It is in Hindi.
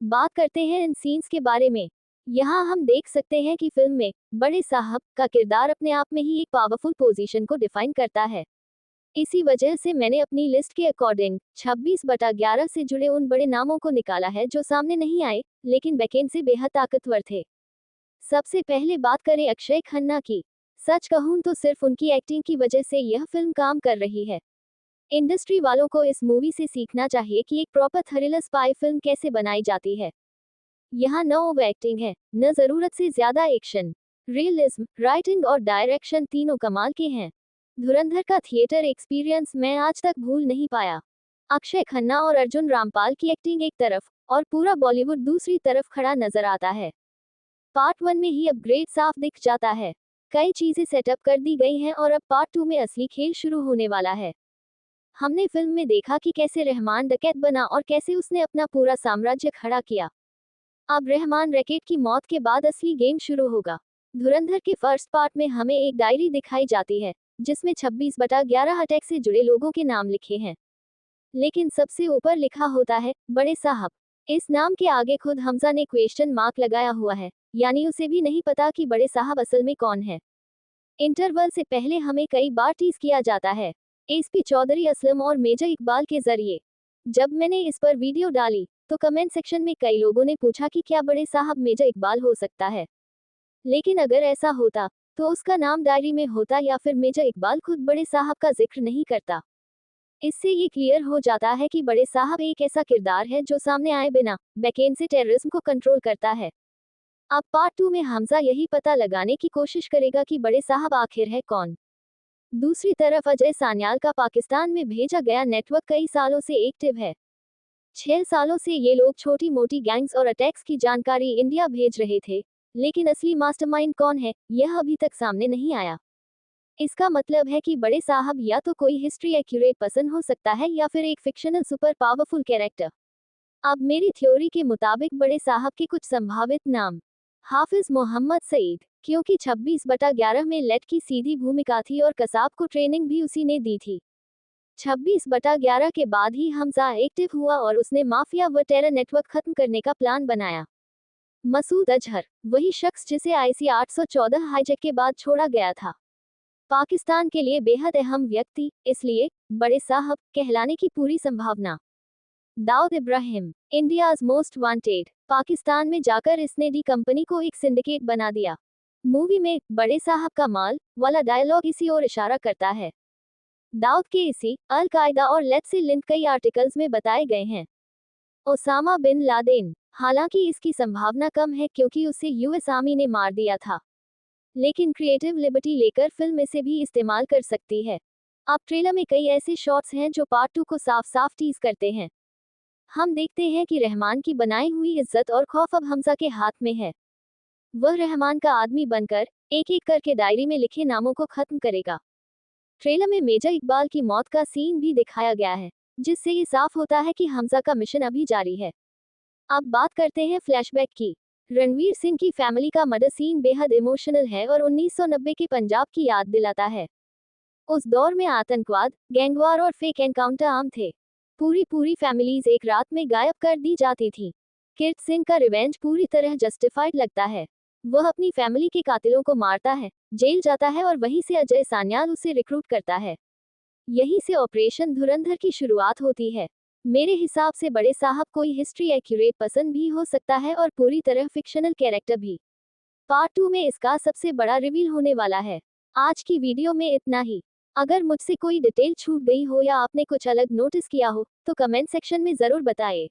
बात करते हैं इन सीन्स के बारे में। यहाँ हम देख सकते हैं कि फिल्म में बड़े साहब का किरदार अपने आप में ही एक पावरफुल पोजीशन को डिफाइन करता है। इसी वजह से मैंने अपनी लिस्ट के अकॉर्डिंग 26/11 से जुड़े उन बड़े नामों को निकाला है जो सामने नहीं आए, लेकिन बैकेंड से बेहद ताकतवर थे। सबसे पहले बात करें अक्षय खन्ना की। सच कहूं तो सिर्फ उनकी एक्टिंग की वजह से यह फिल्म काम कर रही है। इंडस्ट्री वालों को इस मूवी से सीखना चाहिए कि एक प्रॉपर थ्रिलर स्पाई फिल्म कैसे बनाई जाती है। यहाँ न ओवर एक्टिंग है, न जरूरत से ज्यादा एक्शन। रियलिज्म, राइटिंग और डायरेक्शन तीनों कमाल के हैं। धुरंधर का थिएटर एक्सपीरियंस मैं आज तक भूल नहीं पाया। अक्षय खन्ना और अर्जुन रामपाल की एक्टिंग एक तरफ और पूरा बॉलीवुड दूसरी तरफ खड़ा नजर आता है। पार्ट 1 में ही अपग्रेड साफ दिख जाता है। कई चीजें सेटअप कर दी गई हैं और अब पार्ट 2 में असली खेल शुरू होने वाला है। हमने फिल्म में देखा कि कैसे रहमान डकैत बना और कैसे उसने अपना पूरा साम्राज्य खड़ा किया। अब रहमान रैकेट की मौत के बाद असली गेम शुरू होगा। धुरंधर के फर्स्ट पार्ट में हमें एक डायरी दिखाई जाती है जिसमें 26/11 अटैक से जुड़े लोगों के नाम लिखे हैं। लेकिन सबसे ऊपर लिखा होता है बड़े साहब। इस नाम के आगे खुद हमजा ने क्वेश्चन मार्क लगाया हुआ है, यानी उसे भी नहीं पता कि बड़े साहब असल में कौन है। इंटरवल से पहले हमें कई बार टीज किया जाता है एसपी चौधरी असलम और मेजर इकबाल के जरिए। जब मैंने इस पर वीडियो डाली तो कमेंट सेक्शन में कई लोगों ने पूछा कि क्या बड़े साहब मेजर इकबाल हो सकता है। लेकिन अगर ऐसा होता तो उसका नाम डायरी में होता या फिर मेजर इकबाल खुद बड़े साहब का जिक्र नहीं करता। इससे ये क्लियर हो जाता है कि बड़े साहब एक ऐसा किरदार है जो सामने आए बिना बैकेंड से टेररिज्म को कंट्रोल करता है। अब पार्ट 2 में हमजा यही पता लगाने की कोशिश करेगा कि बड़े साहब आखिर है कौन। दूसरी तरफ अजय सान्याल का पाकिस्तान में भेजा गया नेटवर्क कई सालों से एक्टिव है। 6 सालों से ये लोग छोटी मोटी गैंग्स और अटैक्स की जानकारी इंडिया भेज रहे थे, लेकिन असली मास्टरमाइंड कौन है यह अभी तक सामने नहीं आया। इसका मतलब है कि बड़े साहब या तो कोई हिस्ट्री एक्यूरेट पर्सन हो सकता है या फिर एक फिक्शनल सुपर पावरफुल कैरेक्टर। अब मेरी थ्योरी के मुताबिक बड़े साहब के कुछ संभावित नाम। हाफिज मोहम्मद सईद, क्योंकि 26/11 में लेट की सीधी भूमिका थी और कसाब को ट्रेनिंग भी उसी ने दी थी। 26/11 के बाद ही हमजा एक्टिव हुआ और उसने माफिया व टेरर नेटवर्क खत्म करने का प्लान बनाया। मसूद अजहर, वही शख्स जिसे IC 814 हाईजैक के बाद छोड़ा गया था। पाकिस्तान के लिए बेहद अहम व्यक्ति, इसलिए बड़े साहब कहलाने की पूरी संभावना। Dawood Ibrahim, India's most wanted, Pakistan में जाकर इसने डी कंपनी को एक सिंडिकेट बना दिया। मूवी में बड़े साहब का माल वाला डायलॉग इसी ओर इशारा करता है। दाऊद के इसी अल कायदा और लेट से लिंक कई आर्टिकल्स में बताए गए हैं। ओसामा बिन लादेन, हालांकि इसकी संभावना कम है क्योंकि उसे यूएस आर्मी ने मार दिया था, लेकिन क्रिएटिव लिबर्टी लेकर फिल्म इसे भी इस्तेमाल कर सकती है। अब ट्रेलर में कई ऐसे शॉट्स हैं जो पार्ट 2 को साफ साफ टीज करते हैं। हम देखते हैं कि रहमान की बनाई हुई इज्जत और खौफ अब हमजा के हाथ में है। वह रहमान का आदमी बनकर एक एक करके डायरी में लिखे नामों को खत्म करेगा। ट्रेलर में मेजर इकबाल की मौत का सीन भी दिखाया गया है, जिससे ये साफ होता है कि हमजा का मिशन अभी जारी है। अब बात करते हैं फ्लैशबैक की। रणवीर सिंह की फैमिली का मर्डर सीन बेहद इमोशनल है और 1990 के पंजाब की याद दिलाता है। उस दौर में आतंकवाद, गैंगवार और फेक एनकाउंटर आम थे। पूरी फैमिलीज एक रात में गायब कर दी जाती थी। कीर्त सिंह का रिवेंज पूरी तरह जस्टिफाइड लगता है। वह अपनी फैमिली के कातिलों को मारता है, जेल जाता है और वहीं से अजय सान्याल उसे रिक्रूट करता है। यहीं से ऑपरेशन धुरंधर की शुरुआत होती है। मेरे हिसाब से बड़े साहब कोई हिस्ट्री एक्यूरेट पर्सन भी हो सकता है और पूरी तरह फिक्शनल कैरेक्टर भी। पार्ट 2 में इसका सबसे बड़ा रिवील होने वाला है। आज की वीडियो में इतना ही। अगर मुझसे कोई डिटेल छूट गई हो या आपने कुछ अलग नोटिस किया हो तो कमेंट सेक्शन में जरूर बताएं।